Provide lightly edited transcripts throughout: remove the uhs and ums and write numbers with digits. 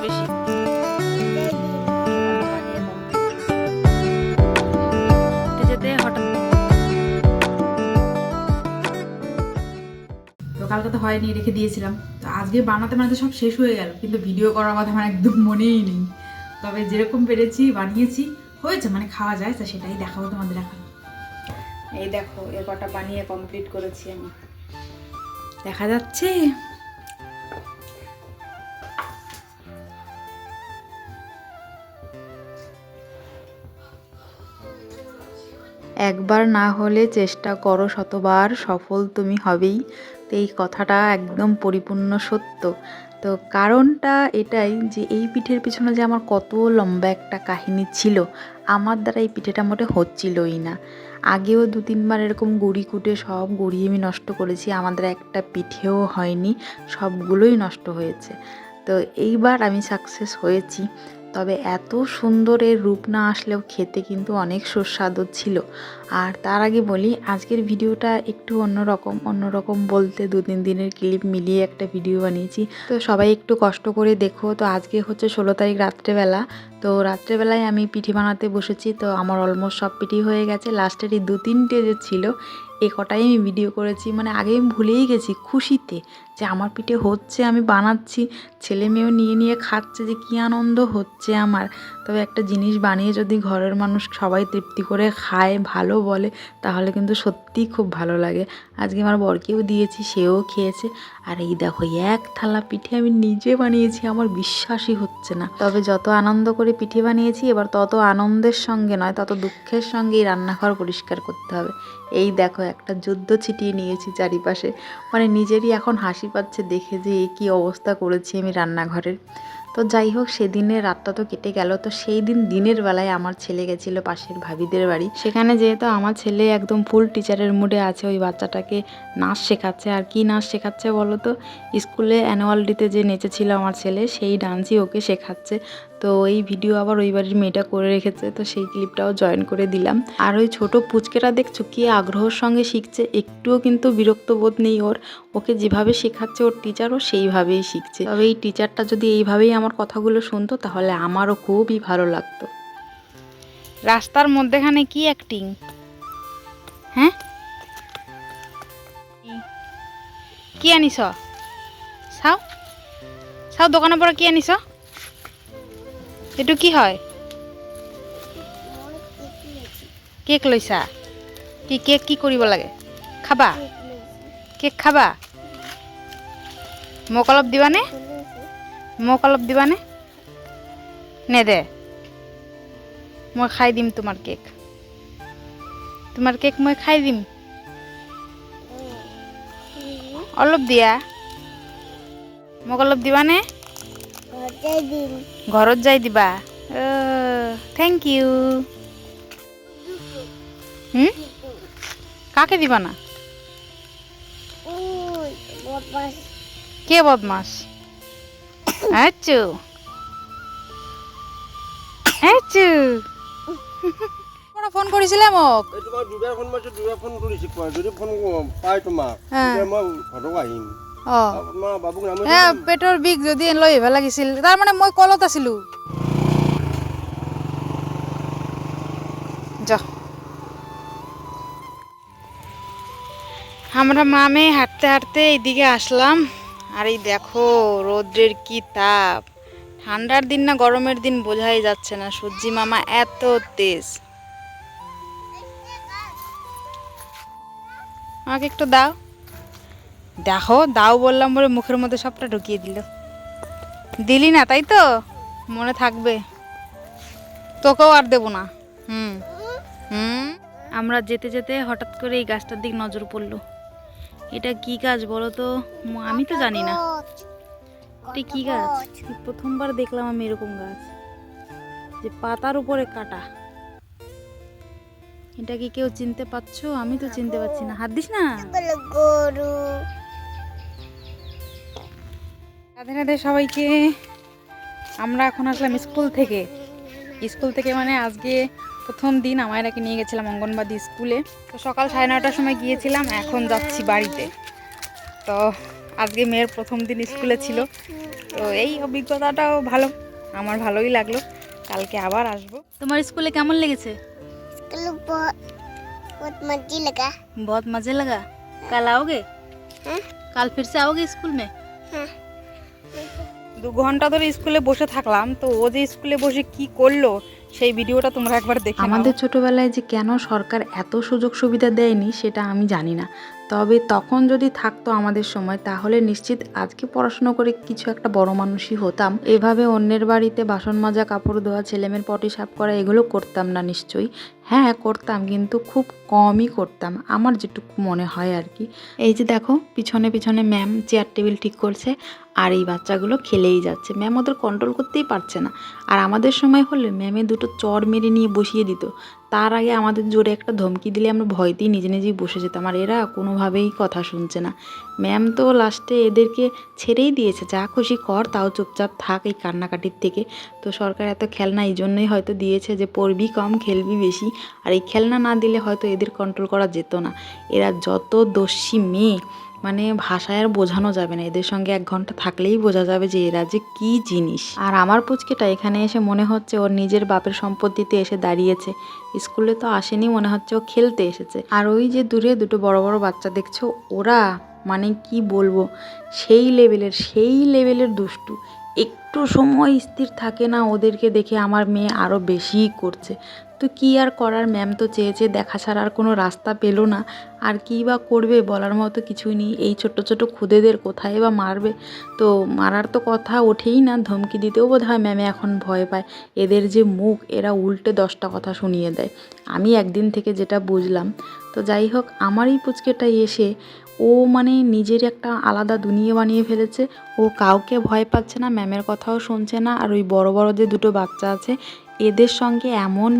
বেশি। যেতে হঠাৎ তো কালকে তো হয়নি, রেখে দিয়েছিলাম। তো আজকে বানাতে বানাতে সব শেষ হয়ে গেল, কিন্তু ভিডিও করার কথা আমার একদম মনেই নেই। তবে যেরকম পেরেছি বানিয়েছি, হয়েছে মানে খাওয়া যায়, তো সেটাই দেখাবো তোমাদের এখন। এই দেখো, এর কটা বানিয়ে কমপ্লিট করেছি আমি, দেখা যাচ্ছে। একবার না হলে চেষ্টা করো শতবার, সফল তুমি হবেই। তো এই কথাটা একদম পরিপূর্ণ সত্য। তো কারণটা এটাই যে এই পিঠের পিছনে যে আমার কত লম্বা একটা কাহিনী ছিল। আমার দ্বারা এই পিঠেটা মোটে হচ্ছিলই না। আগেও 2-3 বার এরকম গুঁড়ি কুটে সব গুঁড়ি আমি নষ্ট করেছি, আমাদের একটা পিঠেও হয়নি, সবগুলোই নষ্ট হয়েছে। তো এইবার আমি সাকসেস হয়েছি। তবে এত সুন্দর এর রূপ না আসলেও খেতে কিন্তু অনেক সুস্বাদু ছিল। আর তার আগে বলি, আজকের ভিডিওটা একটু অন্যরকম বলতে 2-3 দিনের ক্লিপ মিলিয়ে একটা ভিডিও বানিয়েছি। তো সবাই একটু কষ্ট করে দেখো। তো আজকে হচ্ছে 16 তারিখ রাত্রেবেলা। তো রাত্রেবেলায় আমি পিঠে বানাতে বসেছি। তো আমার অলমোস্ট সব পিঠে হয়ে গেছে, লাস্টের এই 2-3টে যে ছিল এ কটাই আমি ভিডিও করেছি। মানে আগে আমি ভুলেই গেছি খুশিতে যে আমার পিঠে হচ্ছে, আমি বানাচ্ছি, ছেলে মেয়েও নিয়ে নিয়ে খাচ্ছে, যে কী আনন্দ হচ্ছে আমার। তবে একটা জিনিস বানিয়ে যদি ঘরের মানুষ সবাই তৃপ্তি করে খায়, ভালো বলে, তাহলে কিন্তু সত্যিই খুব ভালো লাগে। আজকে আমার বরকেও দিয়েছি, সেও খেয়েছে। আর এই দেখো, এক থালা পিঠে আমি নিজে বানিয়েছি, আমার বিশ্বাসই হচ্ছে না। তবে যত আনন্দ করে পিঠে বানিয়েছি, এবার তত আনন্দের সঙ্গে নয়, তত দুঃখের সঙ্গে এই রান্নাঘর পরিষ্কার করতে হবে। এই দেখো, একটা যুদ্ধ ছিটিয়ে নিয়েছি চারিপাশে। মানে নিজেরই এখন হাসি পাচ্ছে দেখে যে এই কী অবস্থা করেছি আমি রান্নাঘরের। তো যাই হোক, সেদিনের রাতটা তো কেটে গেল। তো সেই দিন দিনের বেলায় আমার ছেলে গেছিল পাশের ভাবিদের বাড়ি। সেখানে যেহেতু আমার ছেলে একদম ফুল টিচারের মুডে আছে, ওই বাচ্চাটাকে নাচ শেখাচ্ছে। আর কি নাচ শেখাচ্ছে বলো তো? স্কুলে অ্যানুয়াল ডেতে যে নেচেছিল আমার ছেলে, সেই ডান্সই ওকে শেখাচ্ছে। তো এই ভিডিও আবার ওই বাড়ির মেয়েটা করে রেখেছে, তো সেই ক্লিপটাও জয়েন করে দিলাম। আর ওই ছোট পুচকেটা দেখছো কি আগ্রহের সঙ্গে শিখছে, একটুও কিন্তু বিরক্ত বোধ নেই ওর। ওকে যেভাবে শেখাচ্ছে ওর টিচারও সেইভাবেই শিখছে। তবে এই টিচারটা যদি এইভাবেই আমার কথাগুলো শুনতো, তাহলে আমারও খুবই ভালো লাগতো। রাস্তার মধ্যেখানে কি অ্যাক্টিং, হ্যাঁ? কি আনিস? চাও চাও, দোকানের পৰা কি আনিস? এইটো কি হয়? কেক লৈছা? কি কেক কি কৰিব লাগে? খাবা? কেক খাবা? মোক অলপ দিবানে? মোক অলপ দিবানে? নেদে? মই খাই দিম তোমাৰ কেক। তোমাৰ কেক মই খাই দিম। অলপ দিয়া। মোক অলপ দিবানে? ঘৰত যাই দিবা? Thank you. কাকে দিবা না? কে বদমাস? আচ্ছু আচ্ছু, ফোন কৰিছিলে মোক। তোমাক দুবাৰ ফোন মাৰিছো, দুবাৰ ফোন কৰিছো, যদি ফোন পাই তোমাক মই ঘৰক আহিম। বাবুক পেটৰ বিষ যদি লৈ আহিব লাগিছিল, তাৰমানে মই কলত আছিলো। যা, আমরা মামে হাঁটতে হাঁটতে এইদিকে আসলাম। আর এই দেখো রোদ্রের কি তাপ, ঠান্ডার দিন না গরমের দিন বোঝাই যাচ্ছে না, সূর্যি মামা এত তেজ। আমাকে একটু দাও। দেখো, দাও বললাম বলে মুখের মধ্যে সবটা ঢুকিয়ে দিল। দিলি না তাই তো, মনে থাকবে, তোকেও আর দেবো না। আমরা যেতে যেতে হঠাৎ করে এই গাছটার দিক নজর পড়লো। এটা কি গাছ বলো তো? আমি তো জানি না এটা কি গাছ, প্রথমবার দেখলাম আমি এরকম গাছ, যে পাতার উপরে কাটা। এটা কি কেউ চিনতে পারছো? আমি তো চিনতে পারছি না। হাত দিস না। রাধে রাধে সবাইকে। আমরা এখন আসলাম স্কুল থেকে মানে আজকে প্রথম দিন আমায়রাকে নিয়ে গেছিলাম অঙ্গনবাড়ি স্কুলে। তো সকাল 9:30টার সময় গিয়েছিলাম, এখন যাচ্ছি বাড়িতে। তো আজকে মেয়ের প্রথম দিন স্কুলে ছিল, তো এই অভিজ্ঞতাটাও ভালো, আমার ভালোই লাগলো। কালকে আবার আসবো। তোমার স্কুলে কেমন লেগেছে? स्कूल बहुत मजे लगा। बहुत मजे लगा। कल आओगे? हाँ কাল फिर से आओगे स्कूल में? हाँ 2 ঘন্টা ধরে স্কুলে বসে থাকলাম, তো ও যে স্কুলে বসে কি করলো সেই ভিডিওটা তোমরা একবার দেখে নাও। আমাদের ছোটবেলায় যে কেন সরকার এত সুযোগ সুবিধা দেয়নি সেটা আমি জানি না, তবে তখন যদি থাকতো আমাদের সময় তাহলে নিশ্চিত আজকে পড়াশোনা করে কিছু একটা বড় মানুষই হতাম। এভাবে অন্যের বাড়িতে বাসন মাজা, কাপড় ধোয়া, ছেলেমেয়ের পটি সাফ করা এগুলো করতাম না নিশ্চয়ই। হ্যাঁ করতাম, কিন্তু খুব কমই করতাম, আমার যেটুকু মনে হয় আর কি। এই যে দেখো পিছনে পিছনে ম্যাম চেয়ার টেবিল ঠিক করছে, আর এই বাচ্চাগুলো খেলেই যাচ্ছে। ম্যাম ওদের কন্ট্রোল করতেই পারছে না। আর আমাদের সময় হলে ম্যামে দুটো চড় মেরে নিয়ে বসিয়ে দিত, তার আগে আমাদের জোরে একটা ধমকি দিলে আমরা ভয়তেই নিজে নিজেই বসে যেতাম, আর এরা কোনোভাবেই কথা শুনছে না। ম্যাম তো লাস্টে এদেরকে ছেড়েই দিয়েছে, যা খুশি কর, তাও চুপচাপ থাক এই কান্নাকাটির থেকে। তো সরকার এত খেলনা এই জন্যই হয়তো দিয়েছে যে পড়বি কম খেলবি বেশি, আর এই খেলনা না দিলে হয়তো এদের কন্ট্রোল করা যেত না। এরা যত দস্যি মেয়ে, মানে ভাষায় আর বোঝানো যাবে না, এদের সঙ্গে 1 ঘন্টা থাকলেই বোঝা যাবে যে এরা যে কী জিনিস। আর আমার পুচকেটা এখানে এসে মনে হচ্ছে ওর নিজের বাপের সম্পত্তিতে এসে দাঁড়িয়েছে। স্কুলে তো আসেনি, মনে হচ্ছে ও খেলতে এসেছে। আর ওই যে দূরে দুটো বড় বড় বাচ্চা দেখছো, ওরা মানে কি বলবো, সেই লেভেলের দুষ্টু। একটু সময় স্থির থাকে না, ওদেরকে দেখে আমার মেয়ে আরও বেশিই করছে। তো কী আর করার, ম্যাম তো চেয়েছে, দেখা ছাড়া আর কোনো রাস্তা পেলো না। আর কী বা করবে, বলার মতো কিছুই নেই। এই ছোট ছোট খুদেদের কোথায় বা মারবে, তো মারার তো কথা ওঠেই না, ধমকি দিতেও বোধহয় ম্যামে এখন ভয় পায়। এদের যে মুখ, এরা উল্টে 10টা কথা শুনিয়ে দেয়, আমি একদিন থেকে যেটা বুঝলাম। তো যাই হোক, আমার এই পুচকেটাই এসে ও মানে নিজের একটা আলাদা দুনিয়া বানিয়ে ফেলেছে। ও কাউকে ভয় পাচ্ছে না, ম্যামের কথাও শুনছে না। আর ওই বড় বড় যে দুটো বাচ্চা আছে এদের সঙ্গে এমন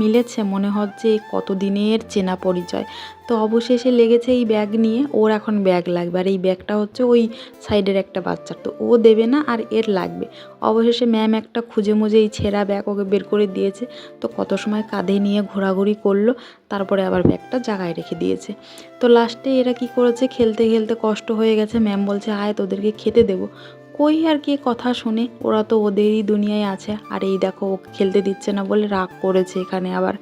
মিলেছে মনে হচ্ছে কতদিনের চেনা পরিচয়। তো অবশেষে লেগেছে এই ব্যাগ নিয়ে, ওর এখন ব্যাগ লাগবে। আর এই ব্যাগটা হচ্ছে ওই সাইডের একটা বাচ্চার, তো ও দেবে না আর এর লাগবে। অবশেষে ম্যাম একটা খুঁজে মুজে এই ছেঁড়া ব্যাগ ওকে বের করে দিয়েছে। তো কত সময় কাঁধে নিয়ে ঘোরাঘুরি করলো, তারপরে আবার ব্যাগটা জায়গায় রেখে দিয়েছে। তো লাস্টে এরা কি করেছে, খেলতে খেলতে কষ্ট হয়ে গেছে, ম্যাম বলছে আয় তোদেরকে খেতে দেবো। কই আর কে কথা শোনে, ওরা তো ওদেরই দুনিয়ায় আছে। আর এই দেখো ওকে খেলতে দিচ্ছে না বলে রাগ করেছে এখানে আবার।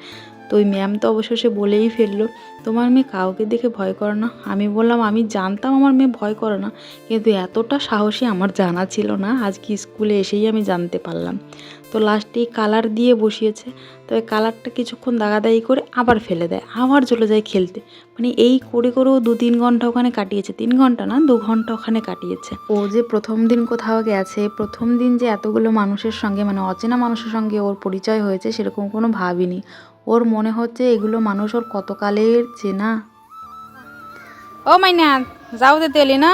তো ওই ম্যাম তো অবশেষে বলেই ফেললো, তোমার মেয়ে কাউকে দেখে ভয় করে না। আমি বললাম আমি জানতাম আমার মেয়ে ভয় করে না, কিন্তু এতটা সাহসী আমার জানা ছিল না, আজকে স্কুলে এসেই আমি জানতে পারলাম। তো লাস্টে কালার দিয়ে বসিয়েছে, তো ওই কালারটা কিছুক্ষণ দাগাদাগি করে আবার ফেলে দেয়, আবার চলে যায় খেলতে। মানে এই করে করেও 2-3 ঘন্টা ওখানে কাটিয়েছে, 3 ঘন্টা না 2 ঘন্টা ওখানে কাটিয়েছে। ও যে প্রথম দিন কোথাও গেছে, প্রথম দিন যে এতগুলো মানুষের সঙ্গে, মানে অচেনা মানুষের সঙ্গে ওর পরিচয় হয়েছে সেরকম কোনো ভাবিনি। ওর মনে হচ্ছে এগুলো মানুষ ওর কতকালের চেনা। ও মাইনা যাও দে তেলি না,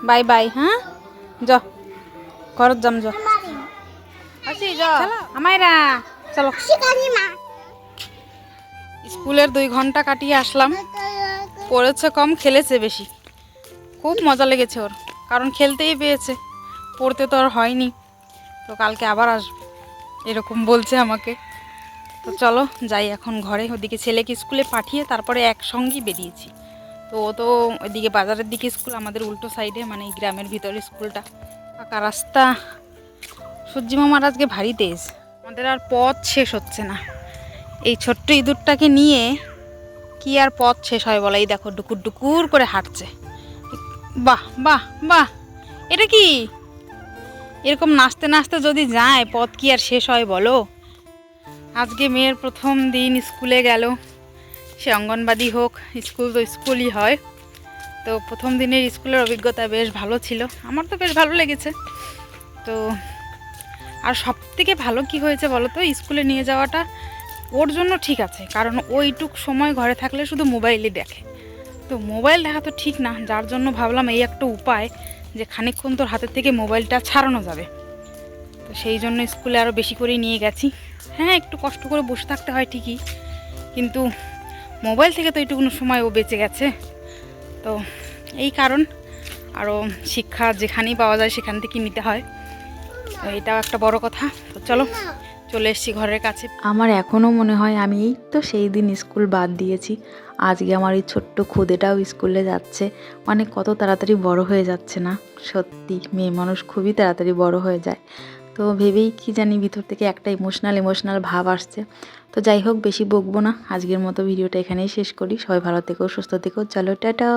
বাই বাই। হ্যাঁ যাও ঘরত যাম, যাও আসি যাও আমাইরা চলো। স্কুলের 2 ঘন্টা কাটিয়ে আসলাম, পড়েছে কম খেলেছে বেশি। খুব মজা লেগেছে ওর, কারণ খেলতেই পেয়েছে, পড়তে তো আর হয়নি। তো কালকে আবার আসবে এরকম বলছে আমাকে। তো চলো যাই এখন ঘরে, ওদিকে ছেলেকে স্কুলে পাঠিয়ে তারপরে একসঙ্গেই বেরিয়েছি। তো ও তো ওইদিকে বাজারের দিকে স্কুল, আমাদের উল্টো সাইডে, মানে এই গ্রামের ভিতরে স্কুলটা। ফাঁকা রাস্তা, সূর্যি মামার আজকে ভারী তেজ, আমাদের আর পথ শেষ হচ্ছে না। এই ছোট্ট ইঁদুরটাকে নিয়ে কি আর পথ শেষ হয় বলো, এই দেখো ডুকুর ডুকুর করে হাঁটছে। বাহ বাহ বাহ, এটা কি এরকম নাচতে নাচতে যদি যায় পথ কি আর শেষ হয় বলো। আজকে মেয়ের প্রথম দিন স্কুলে গেল, সে অঙ্গনবাড়ি হোক স্কুল তো স্কুলই হয়। তো প্রথম দিনের স্কুলের অভিজ্ঞতা বেশ ভালো ছিল, আমার তো বেশ ভালো লেগেছে। তো আর সব থেকে ভালো কি হয়েছে বলো তো, স্কুলে নিয়ে যাওয়াটা ওর জন্য ঠিক আছে, কারণ ওইটুক সময় ঘরে থাকলে শুধু মোবাইলই দেখে। তো মোবাইল দেখা তো ঠিক না, যার জন্য ভাবলাম এই একটা উপায় যে খানিকক্ষণ তোর হাতের থেকে মোবাইলটা ছাড়ানো যাবে। তো সেই জন্য স্কুলে আরও বেশি করেই নিয়ে গেছি। হ্যাঁ একটু কষ্ট করে বসে থাকতে হয় ঠিকই, কিন্তু মোবাইল থেকে তো এইটুকুনো সময় ও বেঁচে গেছে। তো এই কারণ, আরও শিক্ষা যেখানেই পাওয়া যায় সেখান থেকে নিতে হয়, তো এটাও একটা বড় কথা। তো চলো চলে এসেছি ঘরের কাছে। আমার এখনও মনে হয় আমি এই তো সেই দিন স্কুল বাদ দিয়েছি। আজকে আমার এই ছোট্ট খুদেটাও স্কুলে যাচ্ছে। মানে কত তাড়াতাড়ি বড় হয়ে যাচ্ছে না, সত্যি মেয়ে মানুষ খুবই তাড়াতাড়ি বড় হয়ে যায়। তো ভেবেই কি জানি ভিতর থেকে একটা ইমোশনাল ভাব আসছে। তো যাই হোক, বেশি বকবো না, আজকের মতো ভিডিওটা এখানেই শেষ করি। সবাই ভালো থেকো, সুস্থ থেকো, চলো টাটা।